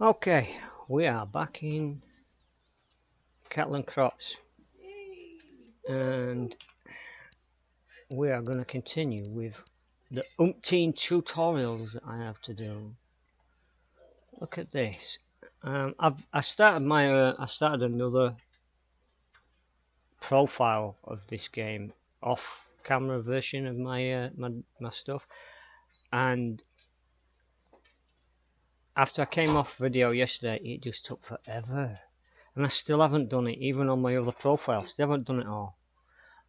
Okay, we are back in Catlin Crops, and we are going to continue with the umpteen tutorials that I have to do. Look at this. I started another profile of this game, off-camera version of my stuff, and after I came off video yesterday, it just took forever, and I still haven't done it, even on my other profile. Still haven't done it all.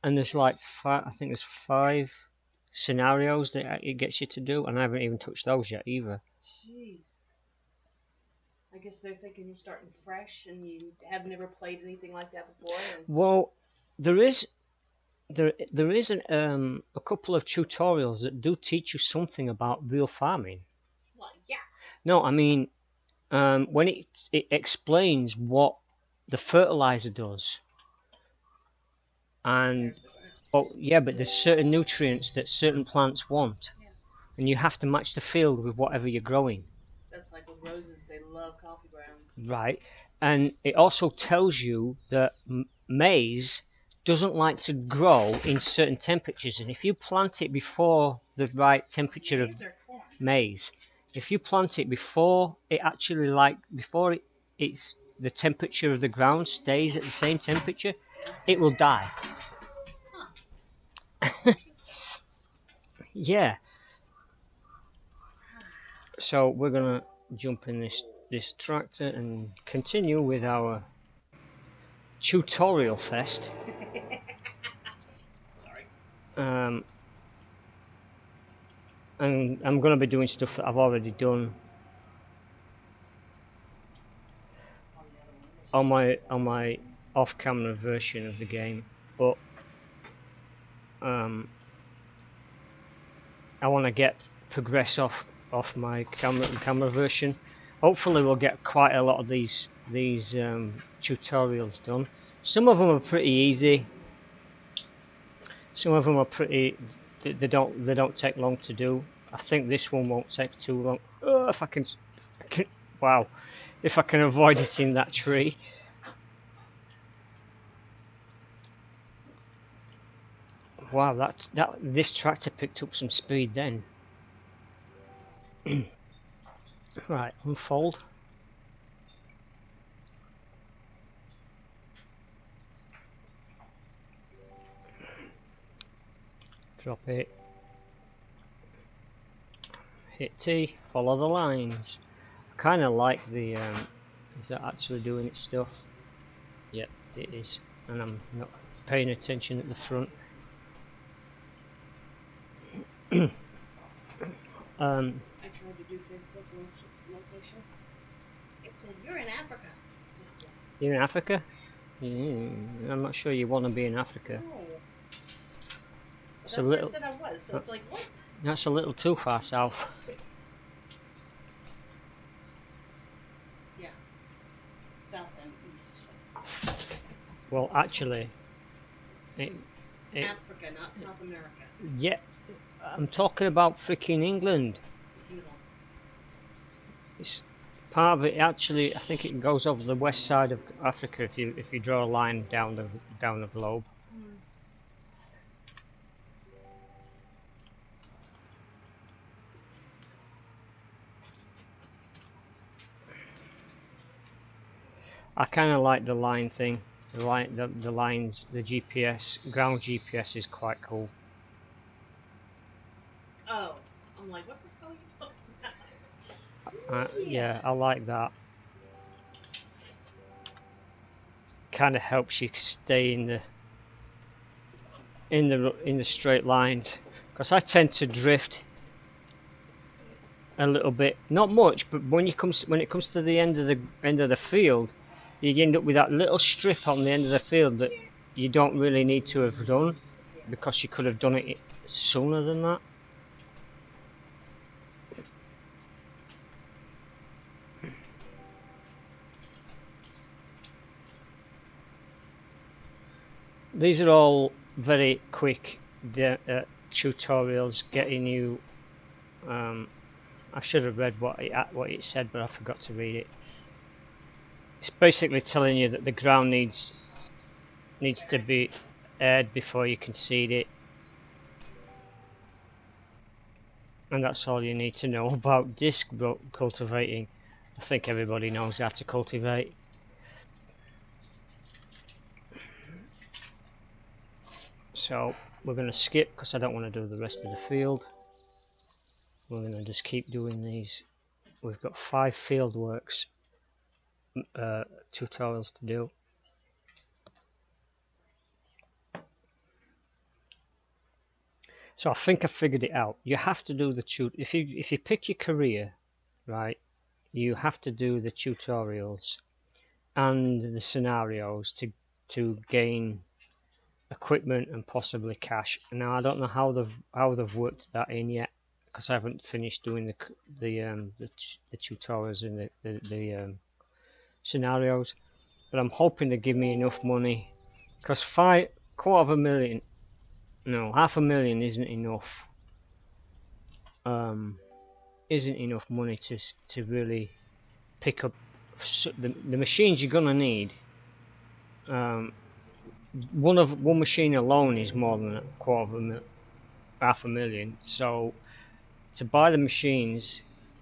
And there's like I think there's 5 scenarios that it gets you to do, and I haven't even touched those yet either. Jeez. I guess they're thinking you're starting fresh and you have never played anything like that before. Well, there is a couple of tutorials that do teach you something about real farming. Well, yeah. No, I mean, when it explains what the fertilizer does, and but there's certain nutrients that certain plants want, and you have to match the field with whatever you're growing. That's like with roses, they love coffee grounds. Right, and it also tells you that maize doesn't like to grow in certain temperatures, and if you plant it before the right temperature of maize, if you plant it before it actually it's the temperature of the ground stays at the same temperature, it will die. Yeah. So we're gonna jump in this tractor and continue with our tutorial fest. Sorry. And I'm going to be doing stuff that I've already done on my off-camera version of the game, but I want to progress off my camera version. Hopefully we'll get quite a lot of these tutorials done. Some of them are pretty easy. Some of them are pretty. They don't take long to do. I think this one won't take too long. Oh, if I can, wow, if I can avoid hitting that tree. Wow, this tractor picked up some speed then. Right, unfold. Drop it. Hit T, follow the lines. I kind of like the, is that actually doing its stuff? Yep, it is. And I'm not paying attention at the front. I tried to do Facebook location. It said, you're in Africa. Said, yeah. You're in Africa? I'm not sure you want to be in Africa. No. That's where I said I was, so it's like, what? That's a little too far south. Yeah. South and east. Well, actually, Africa, not South America. Yeah, I'm talking about freaking England. It's part of it. Actually, I think it goes over the west side of Africa if you draw a line down the globe. I kind of like the line thing. The lines, the GPS, ground GPS is quite cool. Oh, I'm like, what the hell are you talking about? Yeah, I like that. Kind of helps you stay in the straight lines, because I tend to drift a little bit, not much, but when it comes to the end of the field, you end up with that little strip on the end of the field that you don't really need to have done, because you could have done it sooner than that. These are all very quick tutorials getting you I should have read what it said, but I forgot to read it. It's basically telling you that the ground needs to be aired before you can seed it, and that's all you need to know about disc cultivating. I think everybody knows how to cultivate. So we're going to skip because I don't want to do the rest of the field. We're going to just keep doing these. We've got 5 fieldworks tutorials to do. So I think I figured it out. You have to do the if you pick your career, right, you have to do the tutorials and the scenarios to gain equipment and possibly cash. Now I don't know how they've worked that in yet because I haven't finished doing the tutorials and the scenarios, but I'm hoping to give me enough money because $250,000, no, $500,000 isn't enough. Isn't enough money to really pick up the machines you're gonna need. One machine alone is more than $250,000. So to buy the machines,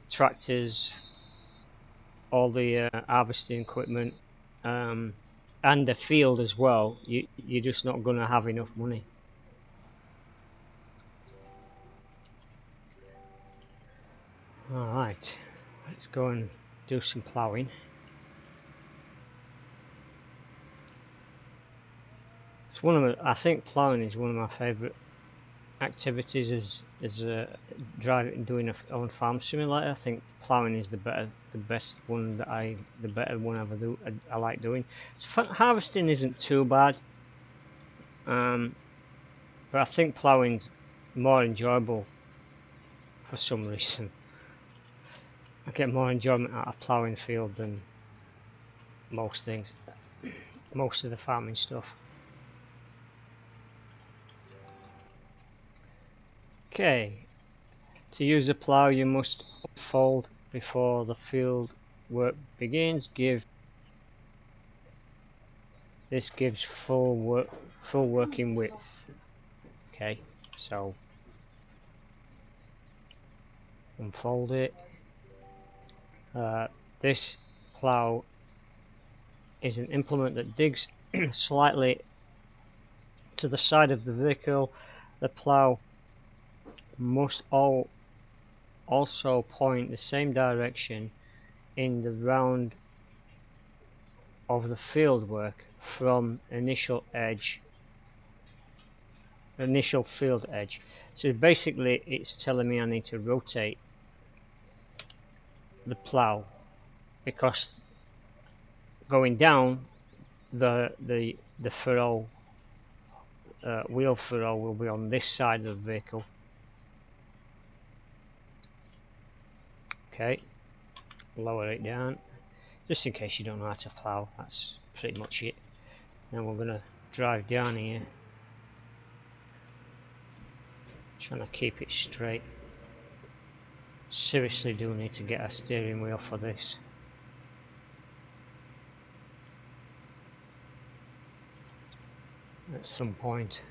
tractors, all the harvesting equipment, and the field as well, you're just not gonna have enough money. Alright, let's go and do some ploughing. It's I think ploughing is one of my favourite activities as doing on farm simulator. I think ploughing is the best one the better one I like doing. Harvesting isn't too bad, but I think ploughing's more enjoyable for some reason. I get more enjoyment out of ploughing field than most things, most of the farming stuff. Okay, to use a plough you must unfold before the field work begins. This gives full working width. Okay, so unfold it. This plough is an implement that digs slightly to the side of the vehicle. The plough must also point the same direction in the round of the field work from initial field edge. So basically it's telling me I need to rotate the plough because going down the furrow, wheel furrow will be on this side of the vehicle. Okay, lower it down just in case you don't know how to plough. That's pretty much it. Now we're gonna drive down here, trying to keep it straight. Seriously do need to get a steering wheel for this. At some point.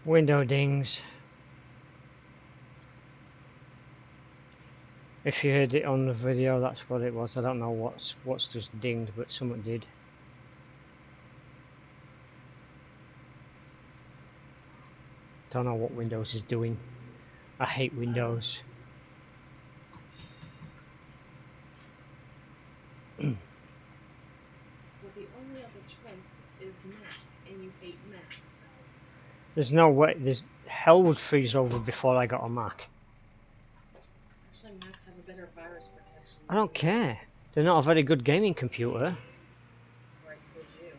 Window dings. If you heard it on the video, that's what it was. I don't know what's just dinged, but something did. Don't know what Windows is doing. I hate Windows. Well, the only other choice is Mac, and you hate Mac, so. There's no way. Hell would freeze over before I got a Mac. Actually, Macs have a better virus protection. I don't care. They're not a very good gaming computer. Right, says you.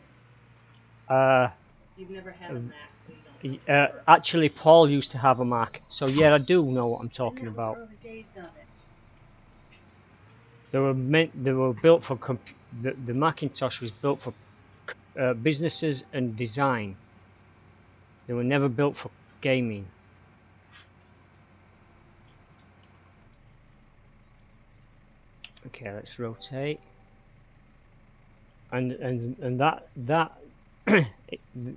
Uh. You've never had a Mac, so you don't Actually, Paul used to have a Mac, so yeah, I do know what I'm talking And that was about. early days of it. They were built for the Macintosh was built for businesses and design. They were never built for gaming. Okay, let's rotate. And that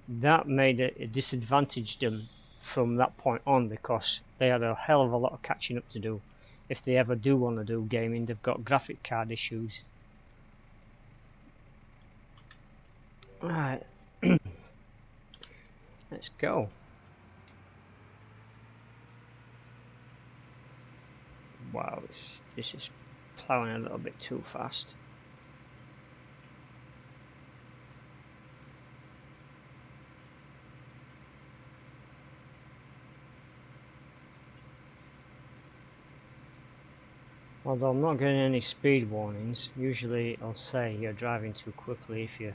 that made it disadvantaged them from that point on, because they had a hell of a lot of catching up to do. If they ever do want to do gaming, they've got graphic card issues. Alright, let's go. Wow, this is plowing a little bit too fast. Although I'm not getting any speed warnings. Usually I'll say you're driving too quickly if you're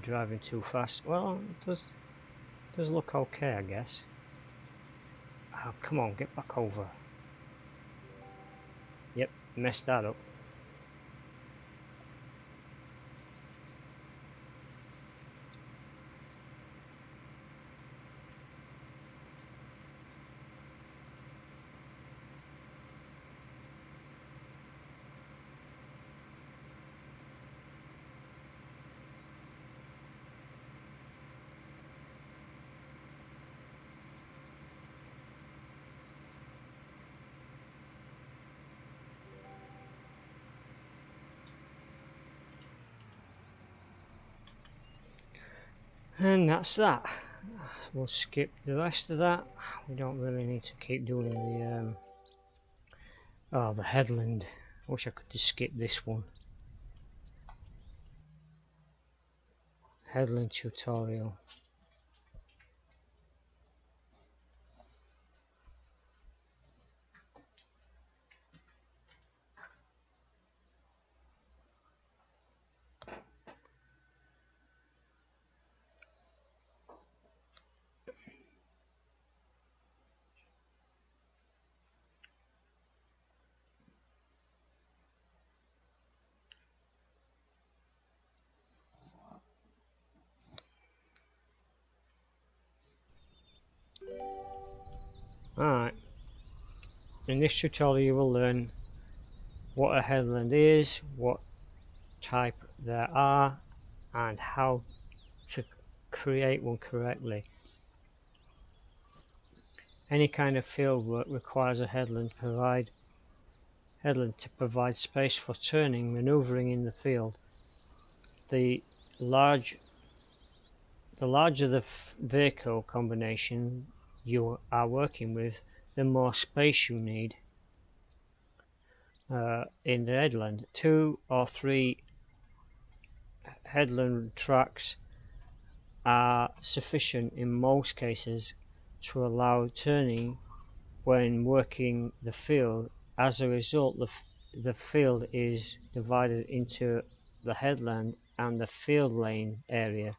driving too fast. Well, it does look okay, I guess. Oh, come on, get back over. Yep, messed that up. And that's that. We'll skip the rest of that. We don't really need to keep doing the headland. I wish I could just skip this one. Headland tutorial. Alright. In this tutorial you will learn what a headland is, what type there are, and how to create one correctly. Any kind of field work requires a headland to provide space for turning, maneuvering in the field. The larger the vehicle combination you are working with, the more space you need in the headland. 2 or 3 headland tracks are sufficient in most cases to allow turning when working the field. As a result, the field is divided into the headland and the field lane area.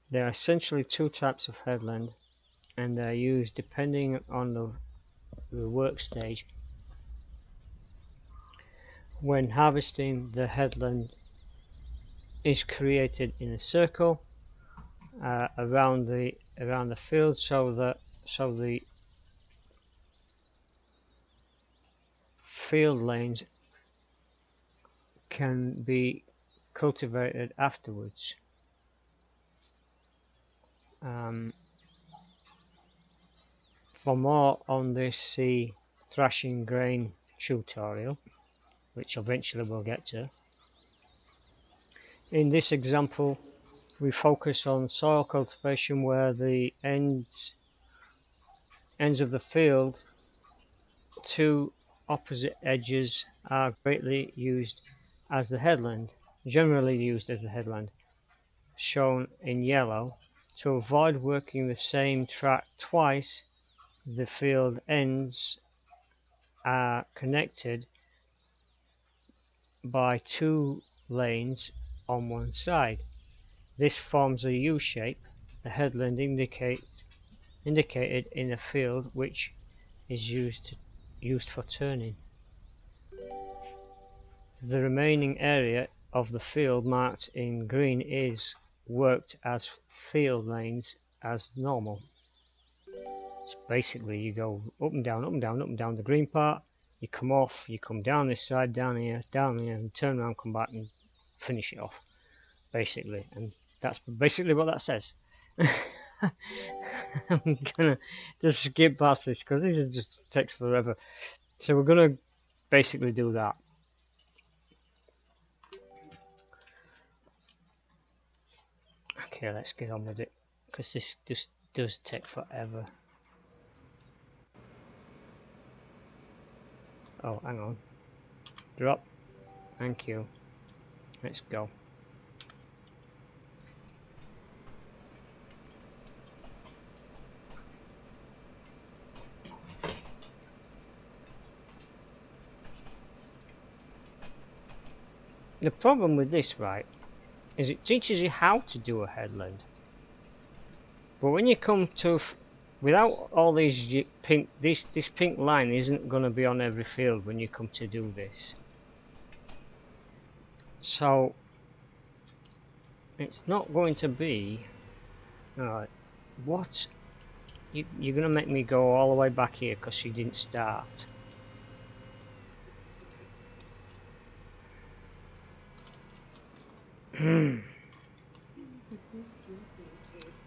There are essentially 2 types of headland, and they are used depending on the work stage. When harvesting, the headland is created in a circle around the field, so the field lanes can be cultivated afterwards. For more on this, see thrashing grain tutorial, which eventually we'll get to. In this example, we focus on soil cultivation, where the ends of the field, 2 opposite edges, are greatly used as the headland, generally used as the headland, shown in yellow. To avoid working the same track twice, the field ends are connected by 2 lanes on one side. This forms a U shape. The headland indicated in a field which is used for turning. The remaining area of the field marked in green is worked as field lanes as normal. So basically you go up and down, up and down, up and down the green part, you come off, you come down this side, down here, and turn around, come back and finish it off. Basically, and that's basically what that says. I'm gonna just skip past this because this is just takes forever. So we're gonna basically do that. Okay, let's get on with it because this just does take forever. Oh, hang on. Drop. Thank you. Let's go. The problem with this, right, is it teaches you how to do a headland. But when you come to, without all these pink, this pink line isn't going to be on every field when you come to do this. So it's not going to be. Alright, what? You're going to make me go all the way back here because you didn't start.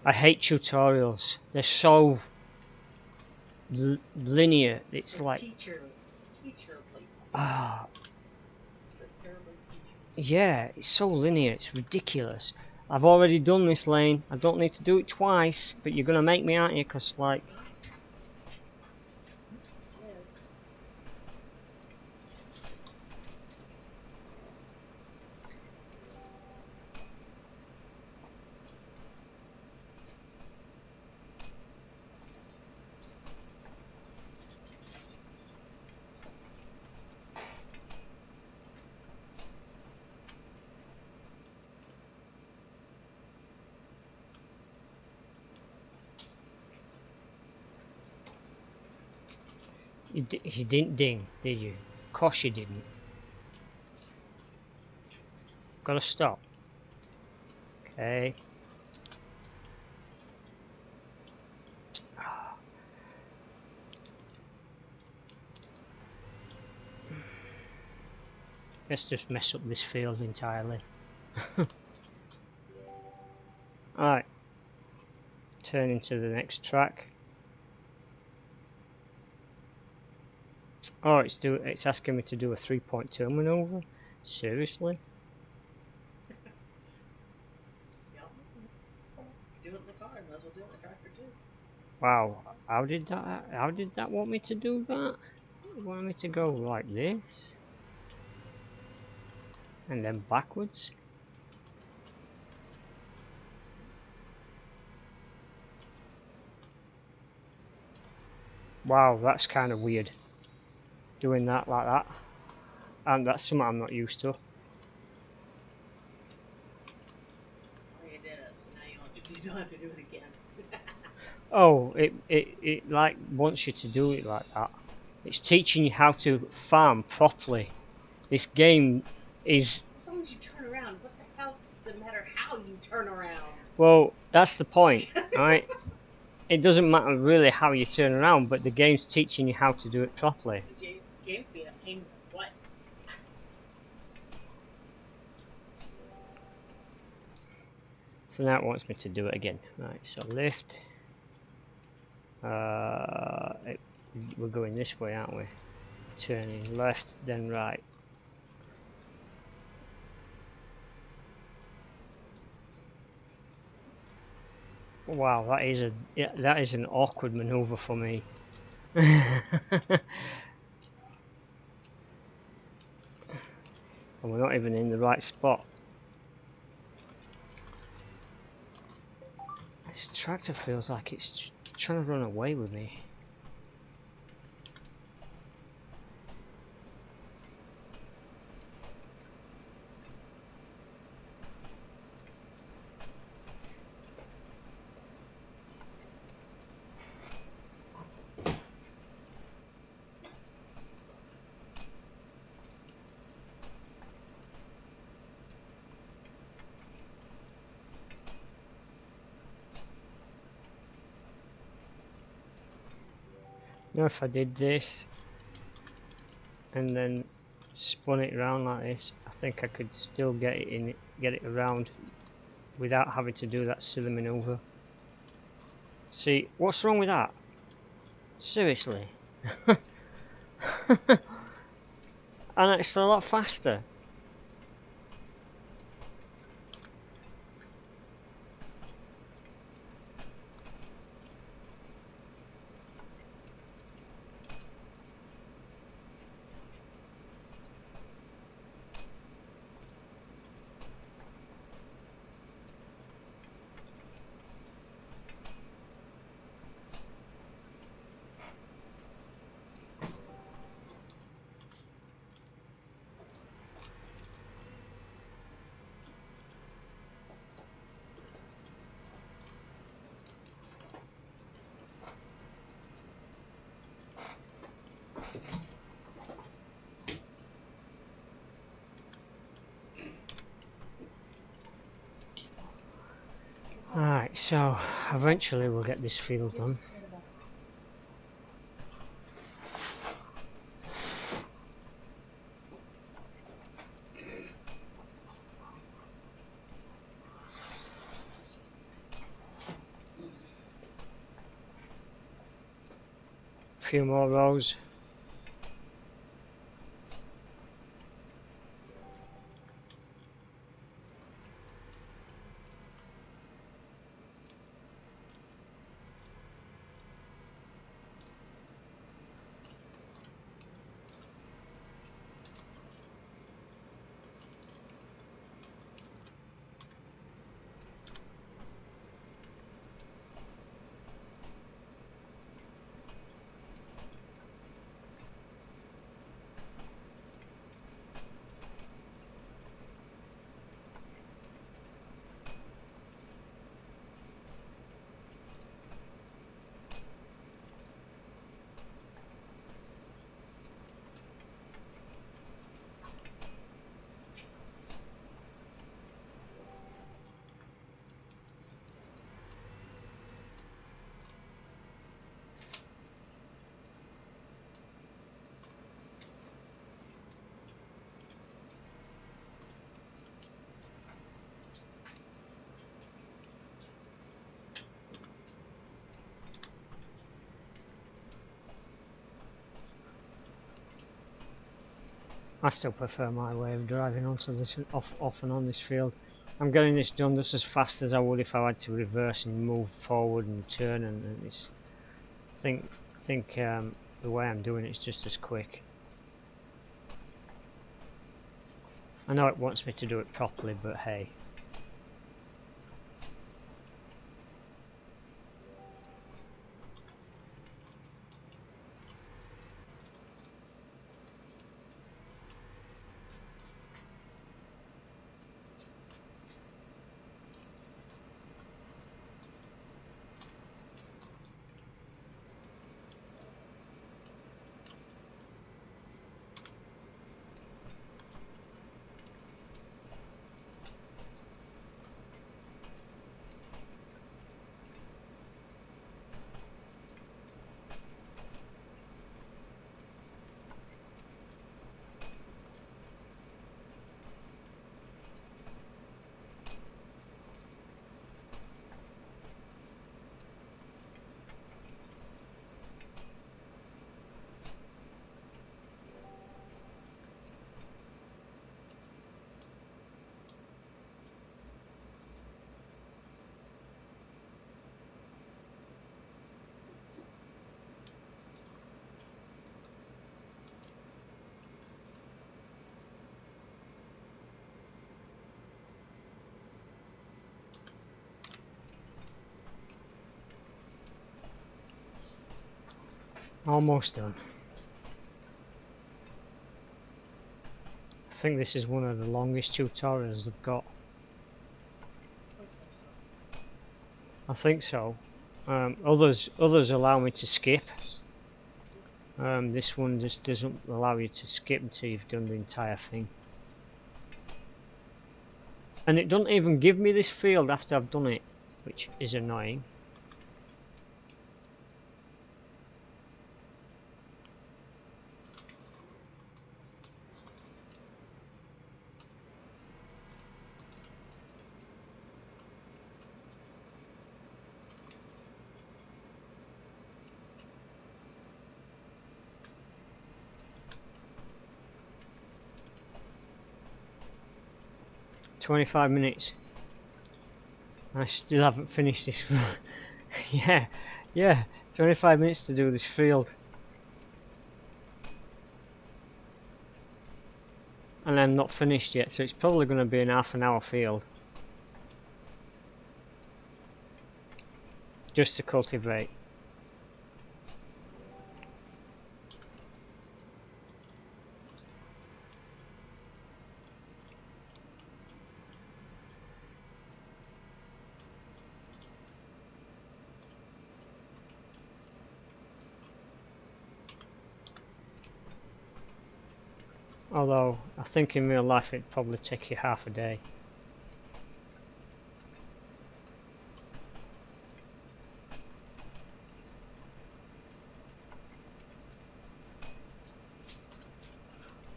I hate tutorials. They're so linear. It's like teacher. ah, yeah, it's so linear. It's ridiculous. I've already done this lane. I don't need to do it twice. But you're gonna make me, aren't you? Cause like. Yes. You didn't ding, did you? Of course you didn't. Gotta stop. Okay. Let's just mess up this field entirely. Alright. Turn into the next track. Oh, it's asking me to do a 3.2 maneuver? Seriously? Yep. Do it in the car, might as well do it in the tractor too. Wow, how did that want me to do that? It wanted me to go like this? And then backwards? Wow, that's kind of weird. Doing that like that. And that's something I'm not used to. Oh, you did it, so now you don't have to do it again. Oh, it like wants you to do it like that. It's teaching you how to farm properly. This game is... As long as you turn around, what the hell does it matter how you turn around? Well, that's the point, right? It doesn't matter really how you turn around, but the game's teaching you how to do it properly. The game's being a pain in the butt. So now it wants me to do it again. Right, so lift. We're going this way, aren't we? Turning left, then right. Wow, that is an awkward maneuver for me. And we're not even in the right spot. This tractor feels like it's trying to run away with me. Now if I did this and then spun it around like this, I think I could still get it around without having to do that silly maneuver. See, what's wrong with that? Seriously. And it's a lot faster. Alright, so eventually we'll get this field done. A few more rows. I still prefer my way of driving onto this off and on this field. I'm getting this done just as fast as I would if I had to reverse and move forward and turn, and it's I think the way I'm doing it is just as quick. I know it wants me to do it properly, but hey. Almost done. I think this is one of the longest tutorials I've got. I think so. Others allow me to skip. This one just doesn't allow you to skip until you've done the entire thing. And it doesn't even give me this field after I've done it, which is annoying. 25 minutes. I still haven't finished this. yeah, 25 minutes to do this field. And I'm not finished yet, so it's probably going to be an half an hour field. Just to cultivate. Although, I think in real life it'd probably take you half a day.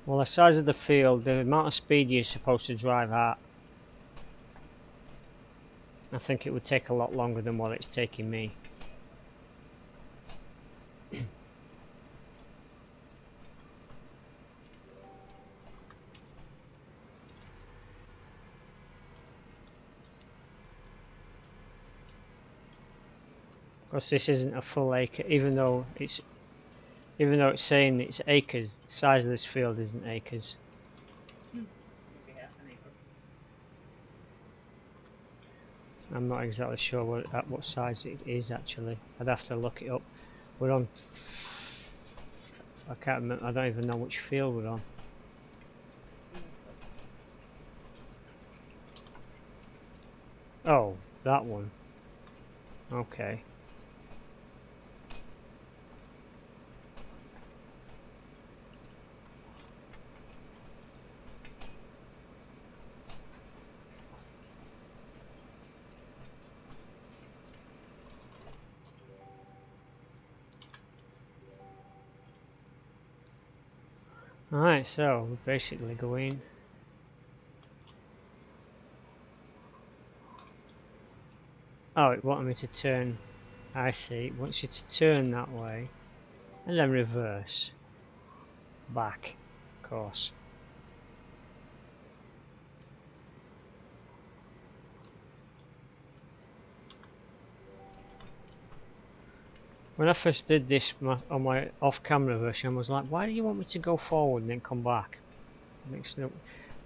Well, the size of the field, the amount of speed you're supposed to drive at, I think it would take a lot longer than what it's taking me. Of course, this isn't a full acre, even though it's saying it's acres. The size of this field isn't acres. Maybe half an acre. I'm not exactly sure what size it is actually. I'd have to look it up. We're on. I can't remember. I don't even know which field we're on. Oh, that one. Okay. Alright, so we're basically going. Oh, it wanted me to turn. I see. It wants you to turn that way and then reverse back, of course. When I first did this on my off-camera version, I was like, why do you want me to go forward and then come back?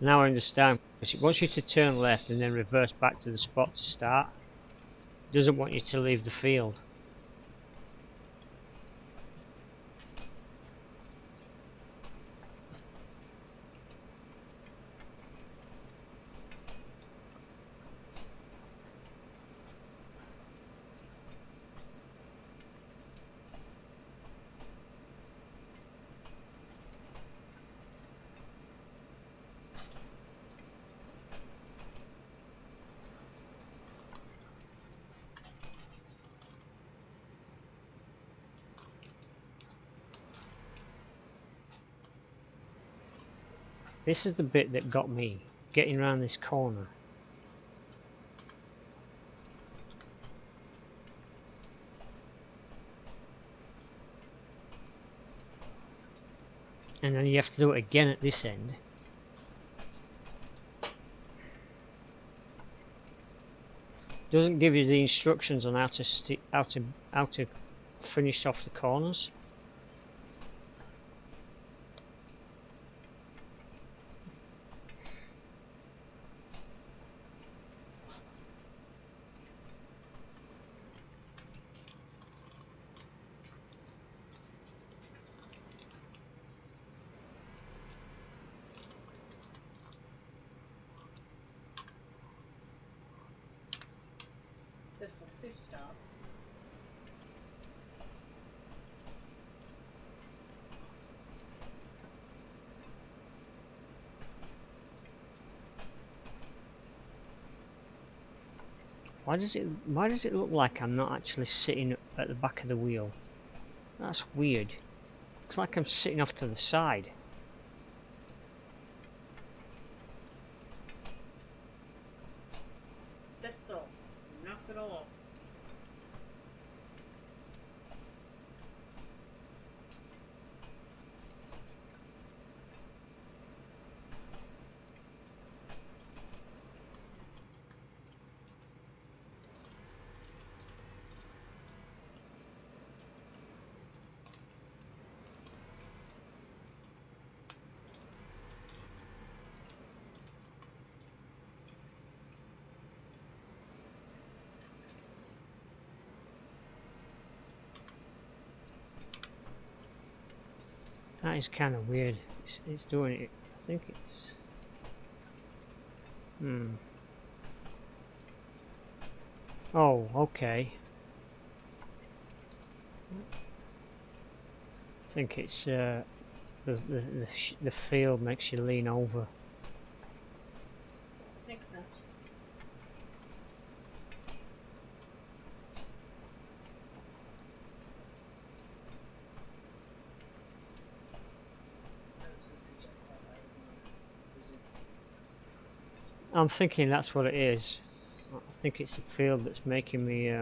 Now I understand. It wants you to turn left and then reverse back to the spot to start. It doesn't want you to leave the field. This is the bit that got me, getting around this corner. And then you have to do it again at this end. Doesn't give you the instructions on how to finish off the corners. This'll please stop. Why does it look like I'm not actually sitting at the back of the wheel? That's weird. Looks like I'm sitting off to the side. This'll knock it off. That is kind of weird. It's doing it. I think it's. Oh, okay. I think it's the field makes you lean over. Makes sense. I'm thinking that's what it is. I think it's the field that's making me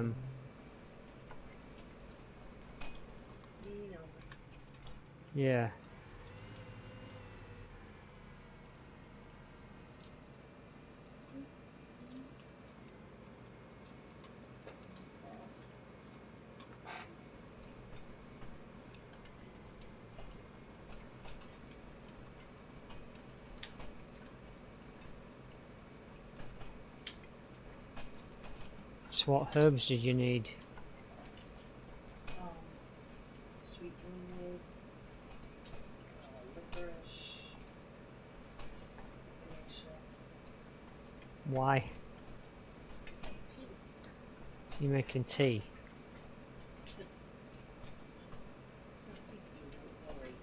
yeah. So what herbs did you need? Sweet wormwood, licorice, echinacea. Why? Tea. You making tea? It's a PPU, no worry.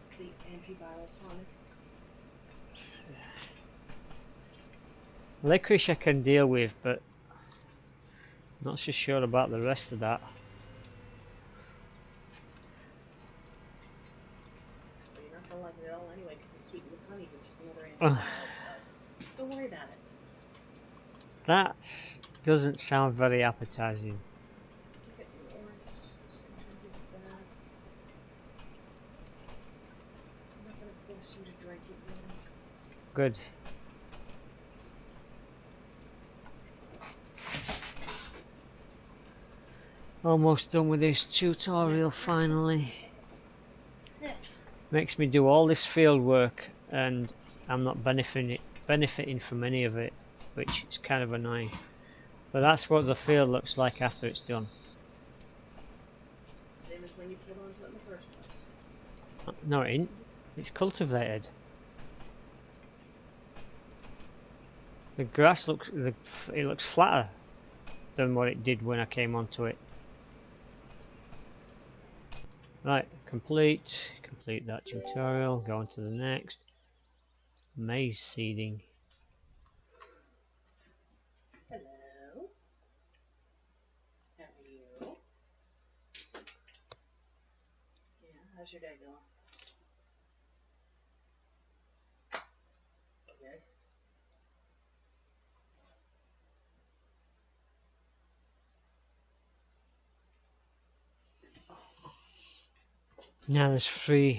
It's the antiviral tonic. Licorice I can deal with, but not so sure about the rest of that. But you're not gonna like it at all anyway, because it's sweet with honey, which is another antiviral. So don't worry about it. That doesn't sound very appetizing. Stick it in the orange juice and drink it with that. I'm not gonna force you to drink it, really. Good. Almost done with this tutorial finally. Makes me do all this field work and I'm not benefiting from any of it, which is kind of annoying. But that's what the field looks like after it's done. Same as when you put onto it in the first place. No, it ain't. It's cultivated. The grass looks flatter than what it did when I came onto it. Right, complete that tutorial, go on to the next. Maize seeding. Hello. How are you? Yeah, how's your day going? Okay. Now there's four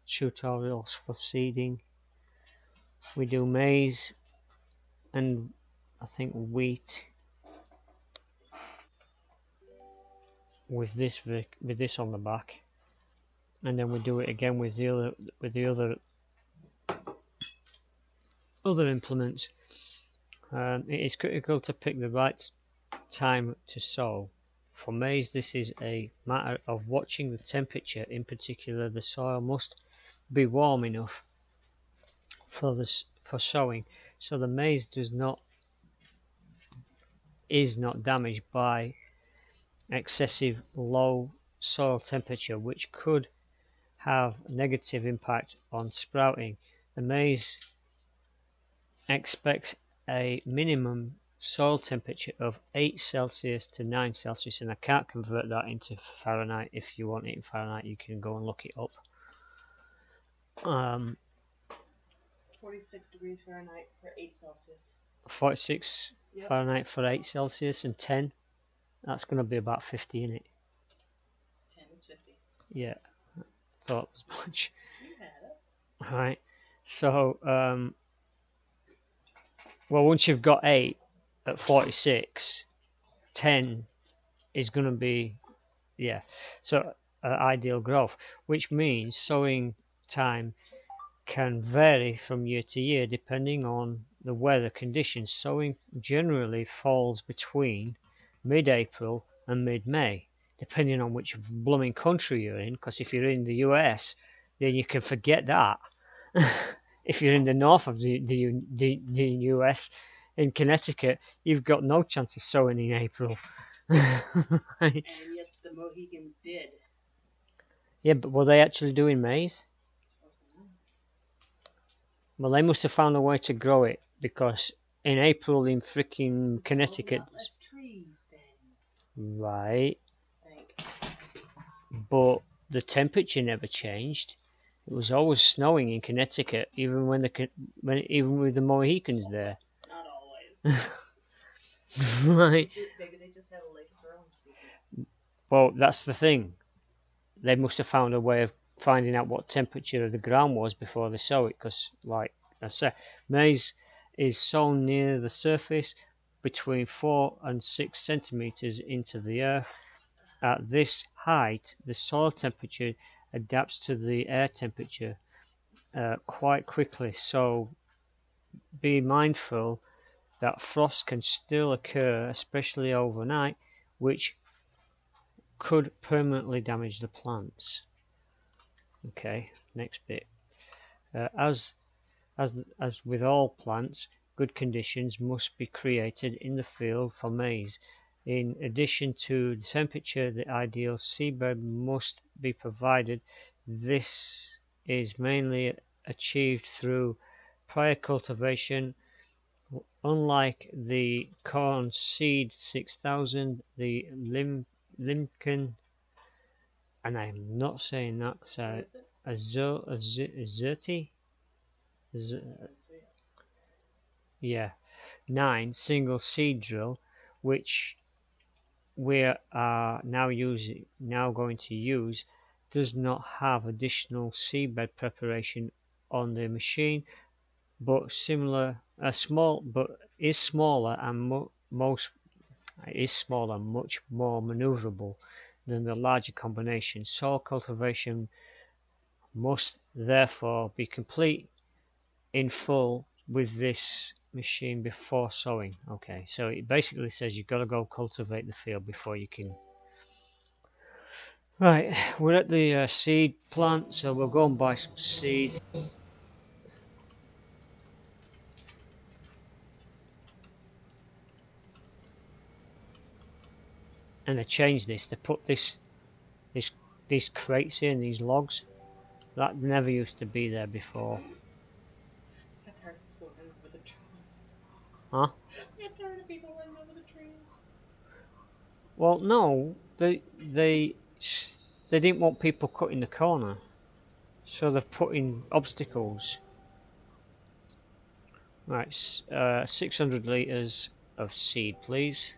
tutorials for seeding. We do maize and I think wheat with this on the back, and then we do it again with the other implements. It is critical to pick the right time to sow. For maize, this is a matter of watching the temperature. In particular, the soil must be warm enough for sowing, so the maize is not damaged by excessive low soil temperature, which could have a negative impact on sprouting. The maize expects a minimum soil temperature of 8 Celsius to 9 Celsius, and I can't convert that into Fahrenheit. If you want it in Fahrenheit, you can go and look it up. 46 degrees Fahrenheit for 8 Celsius. 46 yep. Fahrenheit for 8 Celsius and 10. That's going to be about 50 in it. 10 is 50. Yeah, I thought it was much. You had it. Right. So, well, once you've got 8 at 46, 10 is going to be, yeah. So, ideal growth, which means sowing time can vary from year to year depending on the weather conditions. Sowing generally falls between mid-April and mid-May. depending on which blooming country you're in, because if you're in the US, then you can forget that. If you're in the north of the US, in Connecticut, you've got no chance of sowing in April. And yet the Mohicans did. Yeah, but were they actually doing maize? Well, they must have found a way to grow it, because in April in freaking Connecticut, Less trees then. right? Like, But the temperature never changed. It was always snowing in Connecticut, even even with the Mohicans there. not always. Right. Maybe they just had a late growing season. Well, that's the thing. They must have found a way of finding out what temperature of the ground was before they sow it, because, like I said, maize is sown near the surface between 4 and 6 centimeters into the earth. At this height, the soil temperature adapts to the air temperature quite quickly, so be mindful that frost can still occur, especially overnight, which could permanently damage the plants. Okay, next bit. As with all plants, good conditions must be created in the field for maize. In addition to the temperature, the ideal seedbed must be provided. This is mainly achieved through prior cultivation. Unlike the corn seed 6000, the Limken, and I'm not saying that because Azerti, yeah, 9 single seed drill, which we are now going to use, does not have additional seedbed preparation on the machine, but is smaller and much more maneuverable than the larger combination. Soil cultivation must therefore be complete in full with this machine before sowing. Okay, so it basically says you've got to go cultivate the field before you can. Right, we're at the seed plant, so we'll go and buy some seed. And they changed this. They put these crates in, these logs. That never used to be there before. I'm tired of people running over the trees. Huh? I'm tired of people running over the trees. Well, no, they didn't want people cutting the corner, so they've put in obstacles. Right, 600 litres of seed, please.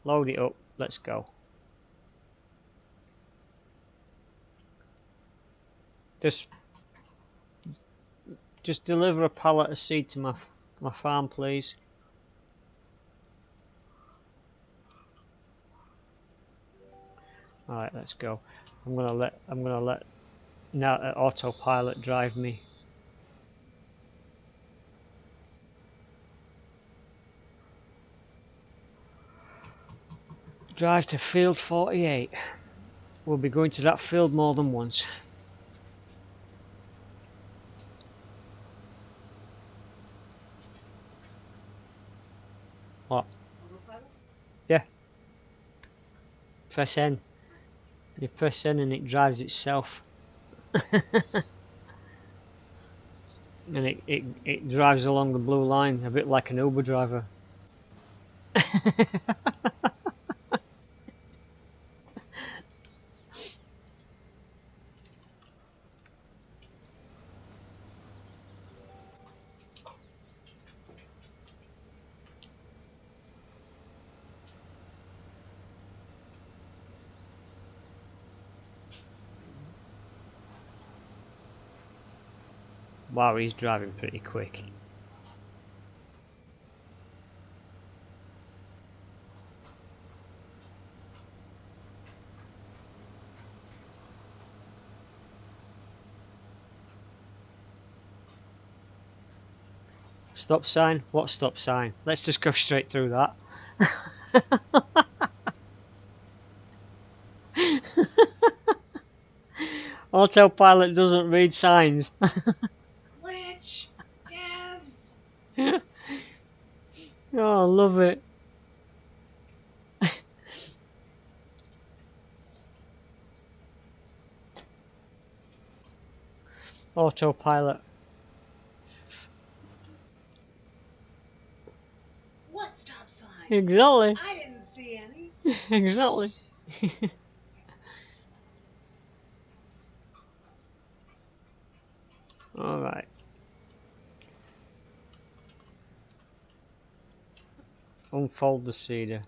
Load it up. Let's go. Just deliver a pallet of seed to my farm, please. All right, let's go. I'm gonna let now autopilot drive me. Drive to field 48. We'll be going to that field more than once. What? Yeah. Press N. You press N and it drives itself. And it drives along the blue line, a bit like an Uber driver. Wow, he's driving pretty quick. Stop sign? What stop sign? Let's just go straight through that. Autopilot doesn't read signs. Glitch! Devs! Oh, I love it. Autopilot. What stop sign? Exactly. I didn't see any. Exactly. Alright. Unfold the cedar.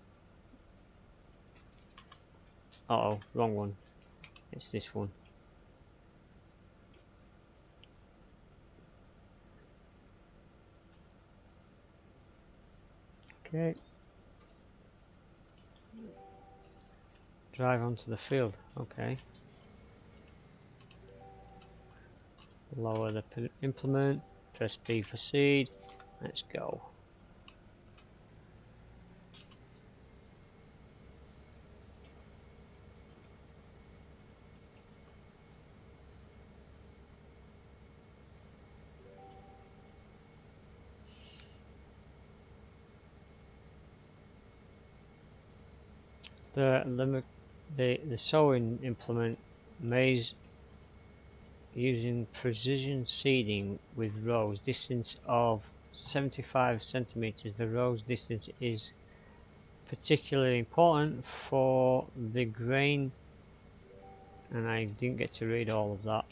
Uh oh, wrong one. It's this one. Okay. Drive onto the field. Okay. Lower the implement. Press B for seed. Let's go. The sowing implement maize using precision seeding with rows distance of 75 centimeters. The rows distance is particularly important for the grain, and I didn't get to read all of that.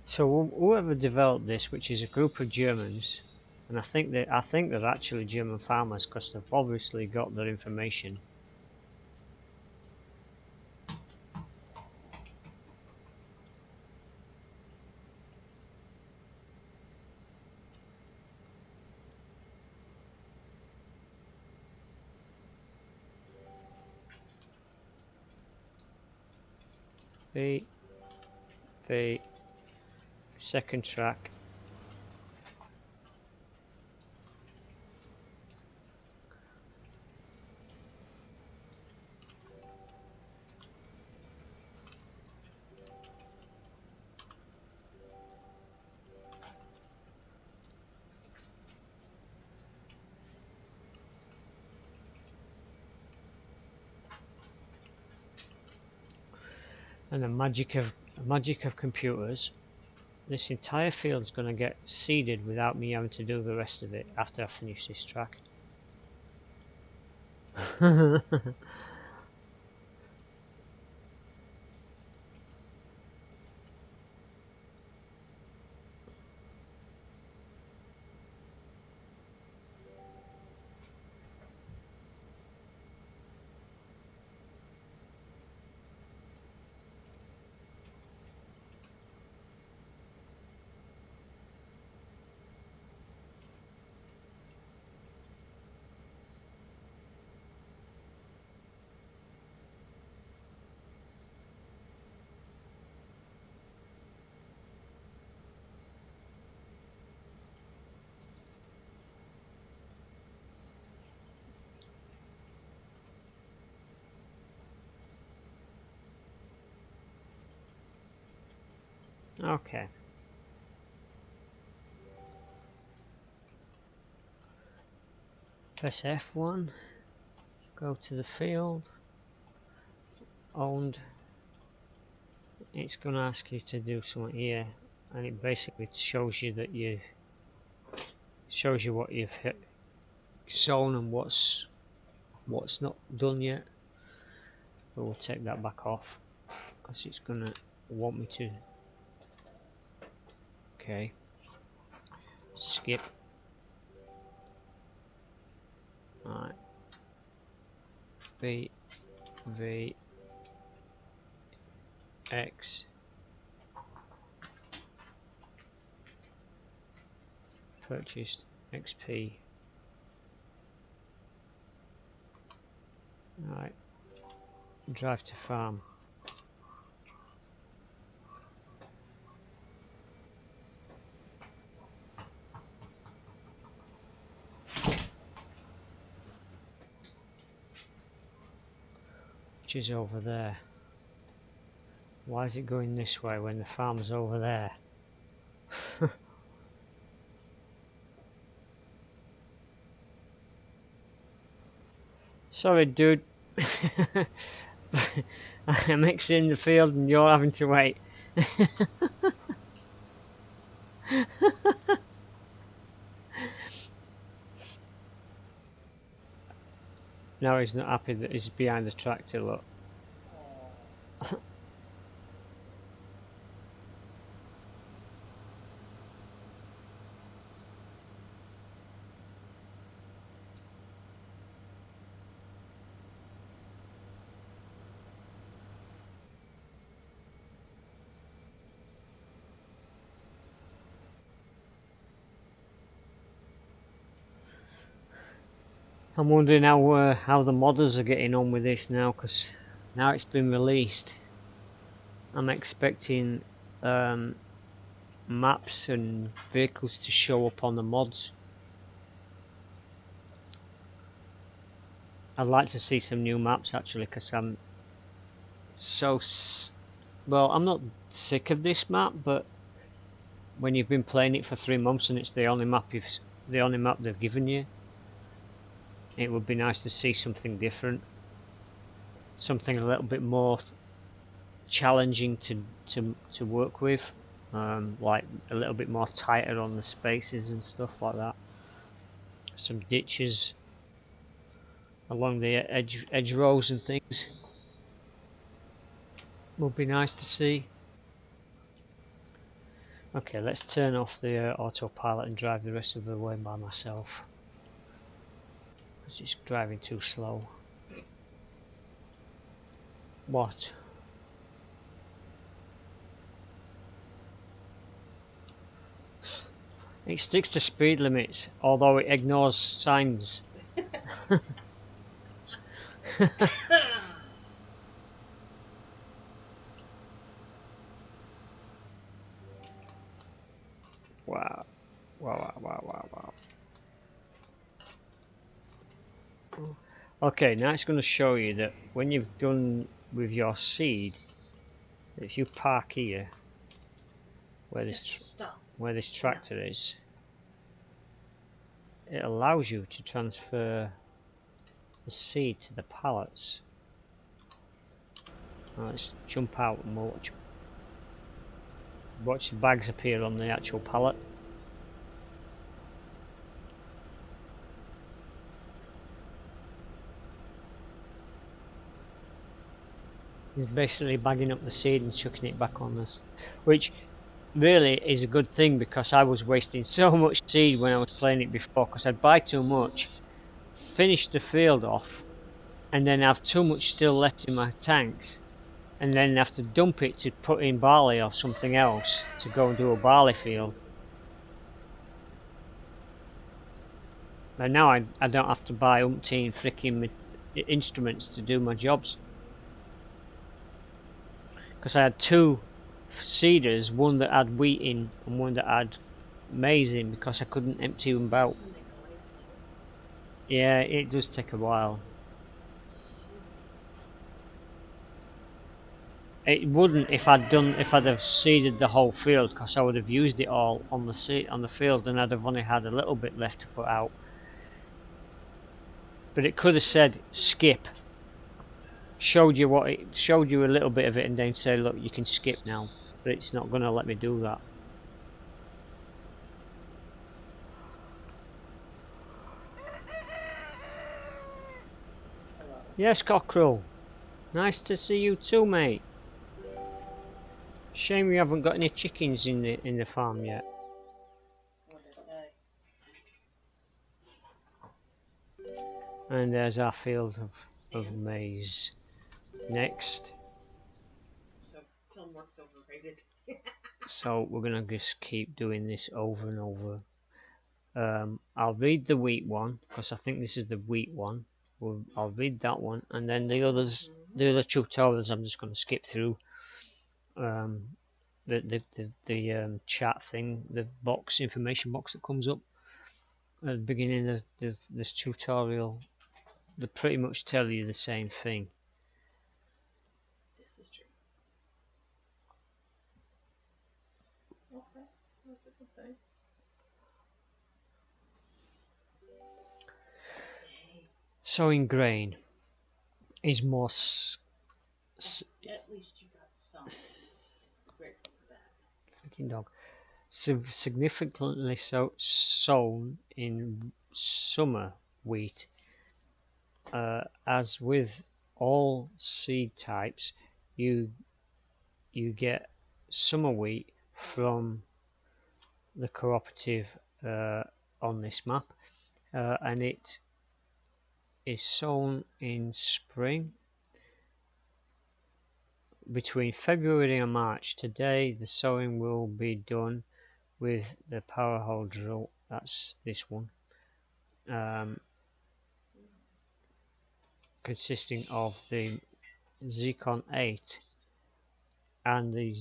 So whoever developed this, which is a group of Germans, and I think they're actually German farmers because they've obviously got their information. B, second track. And the magic of computers, this entire field is going to get seeded without me having to do the rest of it after I finish this track. Okay. Press F1, go to the field, owned. It's going to ask you to do something here, and it basically shows you that what you've sown and what's not done yet. But we'll take that back off because it's going to want me to. Okay. Skip. Alright. B, V, X. Purchased XP. Alright. Drive to farm. which is over there. Why is it going this way when the farm's over there? Sorry, dude. I'm exiting the field and you're having to wait. Now he's not happy that he's behind the tractor, look. I'm wondering how the modders are getting on with this now, because now it's been released. I'm expecting maps and vehicles to show up on the mods. I'd like to see some new maps actually, because I'm so well, I'm not sick of this map, but when you've been playing it for 3 months and it's the only map they've given you, it would be nice to see something different, something a little bit more challenging to work with, like a little bit more tighter on the spaces and stuff like that. Some ditches along the edge rows and things would be nice to see. Okay, let's turn off the autopilot and drive the rest of the way by myself, because it's driving too slow. What? It sticks to speed limits, although it ignores signs. Wow. Wow, wow, wow, wow, wow. Okay, now it's going to show you that when you've done with your seed, if you park here, where this tractor is, it allows you to transfer the seed to the pallets. Now let's jump out and we'll watch the bags appear on the actual pallet. He's basically bagging up the seed and chucking it back on us, which really is a good thing, because I was wasting so much seed when I was playing it before, because I'd buy too much, finish the field off, and then have too much still left in my tanks, and then have to dump it to put in barley or something else to go and do a barley field. And now I don't have to buy umpteen freaking instruments to do my jobs, because I had 2 seeders, one that had wheat in and one that had maize in, because I couldn't empty them out. Yeah, it does take a while. It wouldn't if I'd have seeded the whole field, because I would have used it all on the field, and I'd have only had a little bit left to put out. But it could have said skip, showed you a little bit of it, and then say, look, you can skip now. But it's not going to let me do that. Yes, Cockerel. Nice to see you too, mate. Shame we haven't got any chickens in the farm yet. What'd they say? And there's our field of maize. Next. So Tilmwork's overrated. So we're gonna just keep doing this over and over. I'll read the wheat one, because I think this is the wheat one. I'll read that one, and then the other tutorials I'm just going to skip through. The chat thing, the information box that comes up at the beginning of this tutorial, they pretty much tell you the same thing. sowing grain is more At least you got some. Grateful for that. freaking dog. Significantly sown in summer wheat. As with all seed types, you get summer wheat from the cooperative on this map, and it is sown in spring between February and March. Today the sowing will be done with the power hoe drill. That's this one, consisting of the Zcon 8 and the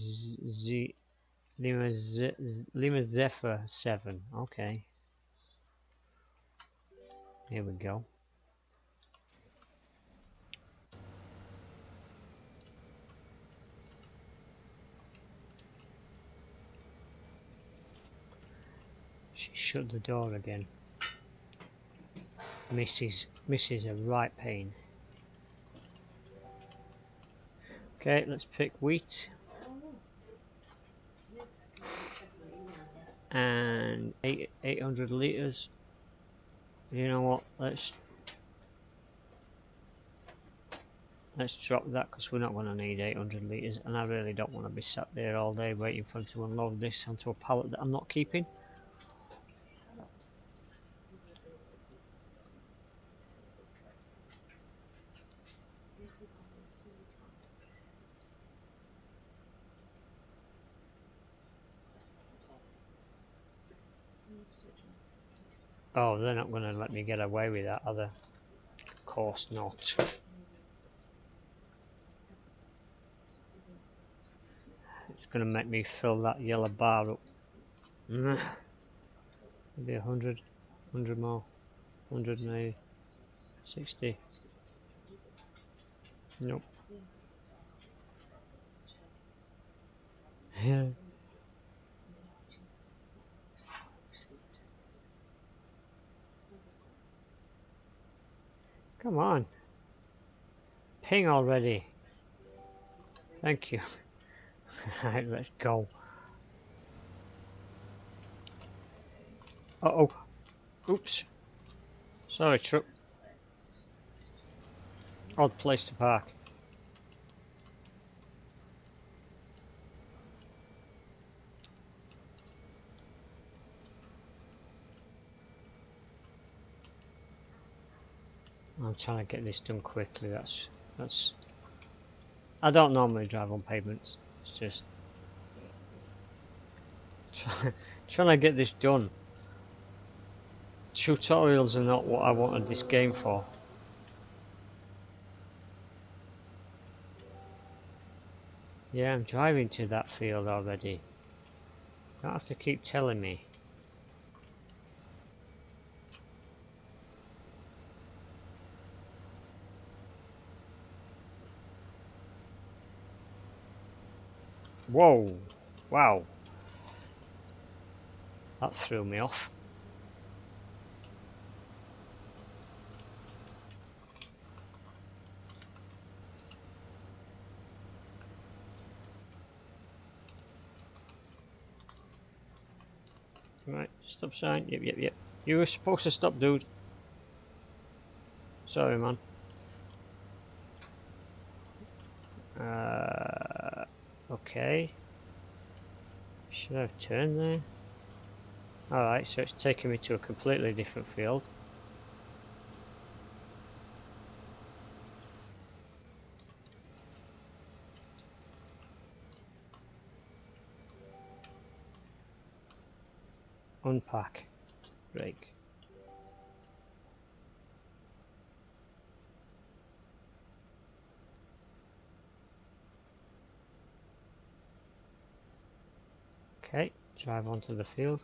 Lima Zephyr 7. Okay, here we go. She shut the door again. Misses a right pain. Okay, let's pick wheat. And 800 liters. You know what? Let's drop that because we're not going to need 800 liters, and I really don't want to be sat there all day waiting for them to unload this onto a pallet that I'm not keeping. Oh, they're not going to let me get away with that, are they? Of course not. It's going to make me fill that yellow bar up. Maybe 100 more, 100 maybe, 60. Nope. Yeah. Come on. Ping already. Thank you. Alright, let's go. Uh-oh. Oops. Sorry, truck. Odd place to park. I'm trying to get this done quickly. That's. I don't normally drive on pavements. It's just trying to get this done. Tutorials are not what I wanted this game for. Yeah, I'm driving to that field already. Don't have to keep telling me. Whoa! Wow! That threw me off. Right, stop sign. Yep. You were supposed to stop, dude. Sorry, man. Okay. Should I have turned there? Alright, so it's taking me to a completely different field. Unpack. Break. Okay, drive onto the field.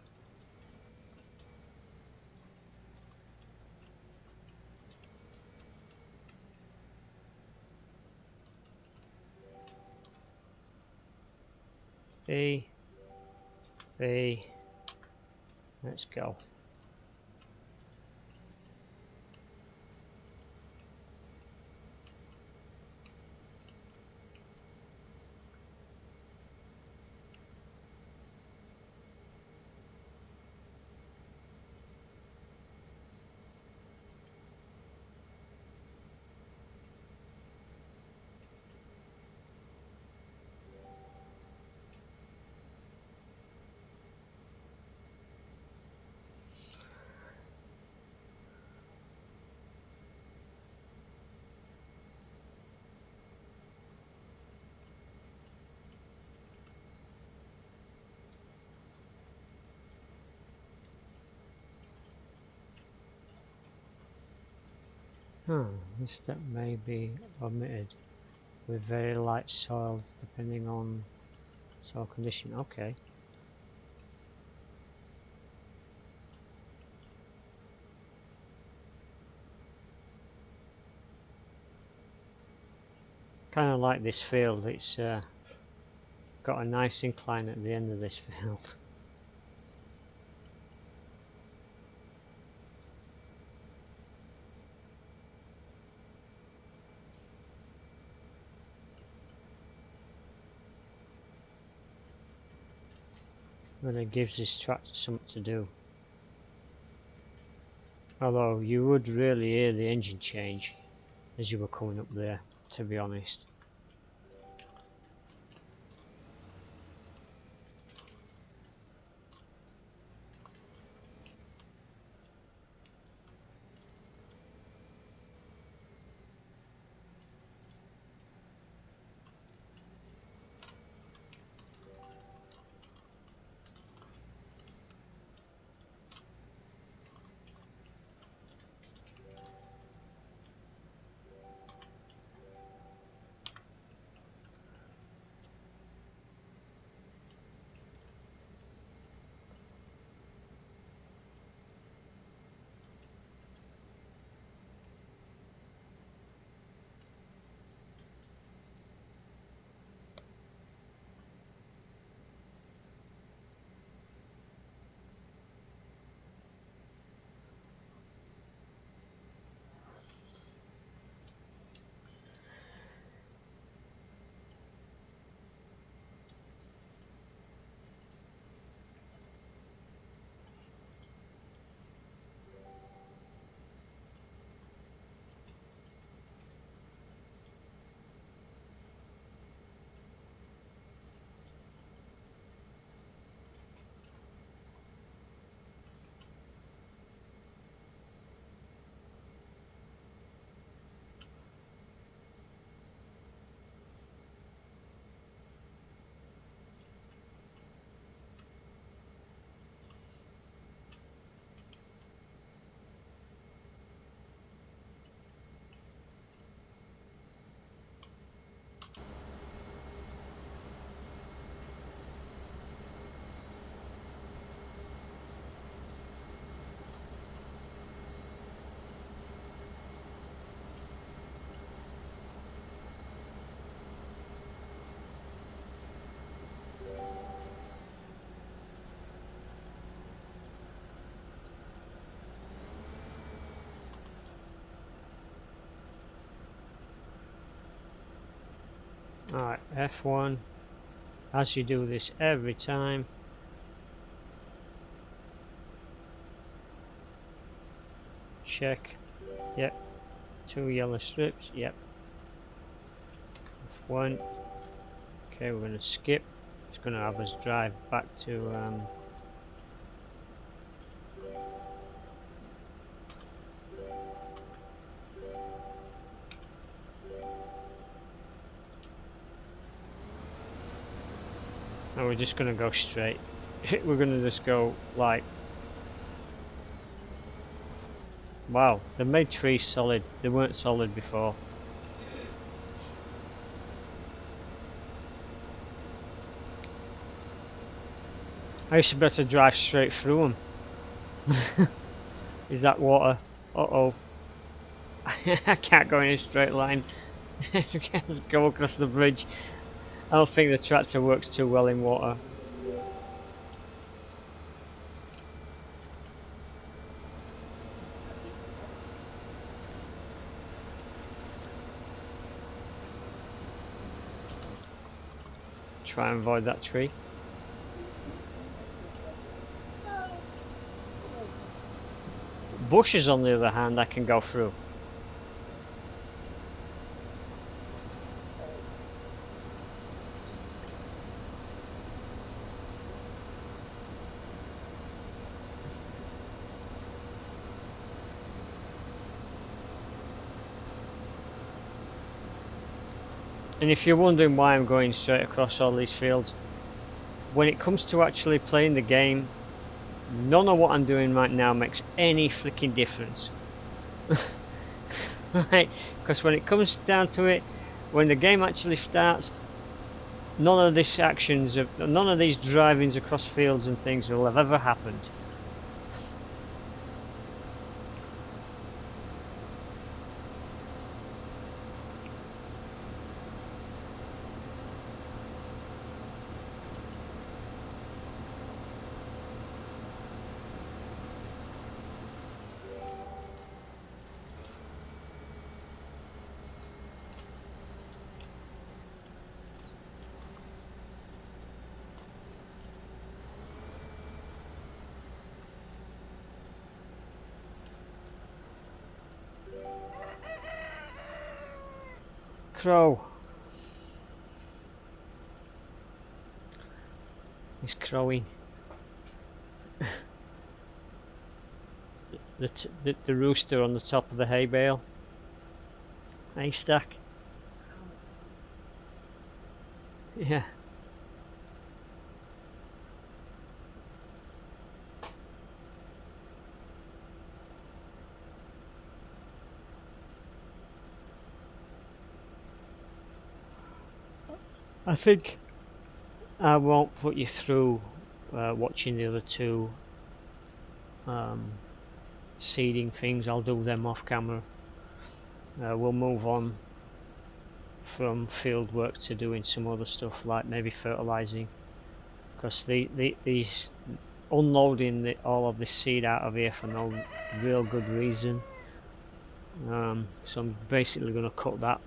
V. Let's go. This step may be omitted with very light soil depending on soil condition. Okay. Kind of like this field. It's got a nice incline at the end of this field. And it gives this tractor something to do. Although you would really hear the engine change as you were coming up there, to be honest. Alright, F1. As you do this every time. Check. Yep. 2 yellow strips. Yep. F1. Okay, we're going to skip. It's going to have us drive back to and we're just going to go straight. We're going to just go like, wow, they made trees solid. They weren't solid before. I used to be able to drive straight through them. Is that water? Uh-oh. I can't go in a straight line. I can't go across the bridge. I don't think the tractor works too well in water. Try and avoid that tree. Bushes, on the other hand, I can go through. And if you're wondering why I'm going straight across all these fields, when it comes to actually playing the game, none of what I'm doing right now makes any flicking difference. right? Because when it comes down to it, when the game actually starts, none of these actions, none of these drivings across fields and things will have ever happened. Crow. He's crowing. The rooster on the top of the hay bale. Haystack. Yeah. I think I won't put you through watching the other two seeding things. I'll do them off camera. We'll move on from field work to doing some other stuff like maybe fertilizing, because these unloading all of this seed out of here for no real good reason. So I'm basically going to cut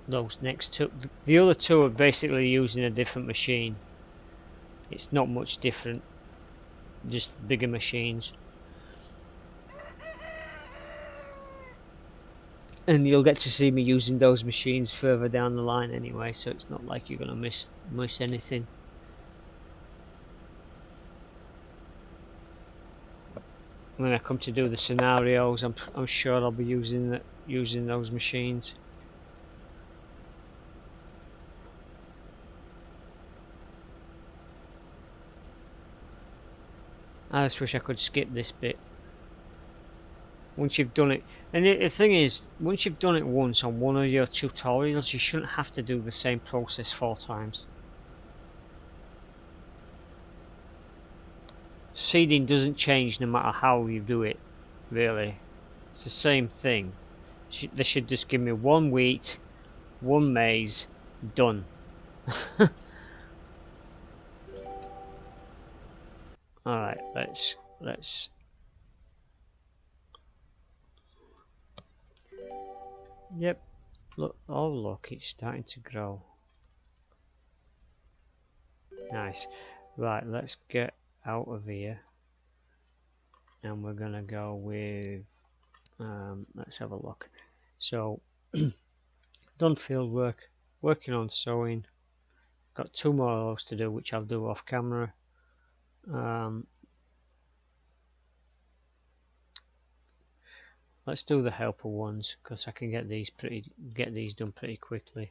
those next two. The other two are basically using a different machine. It's not much different, just bigger machines. And you'll get to see me using those machines further down the line anyway, so it's not like you're going to miss anything. When I come to do the scenarios, I'm sure I'll be using those machines. I just wish I could skip this bit. Once you've done it, and the thing is, once you've done it once on one of your tutorials, you shouldn't have to do the same process 4 times. Seeding doesn't change no matter how you do it, really. It's the same thing. They should just give me 1 wheat, 1 maize, done. Alright, let's yep. Look, oh look, it's starting to grow. Nice. Right, let's get out of here. And we're gonna go with let's have a look. So done field work, working on sowing. Got 2 more of those to do, which I'll do off camera. Let's do the helper ones because I can get these done pretty quickly.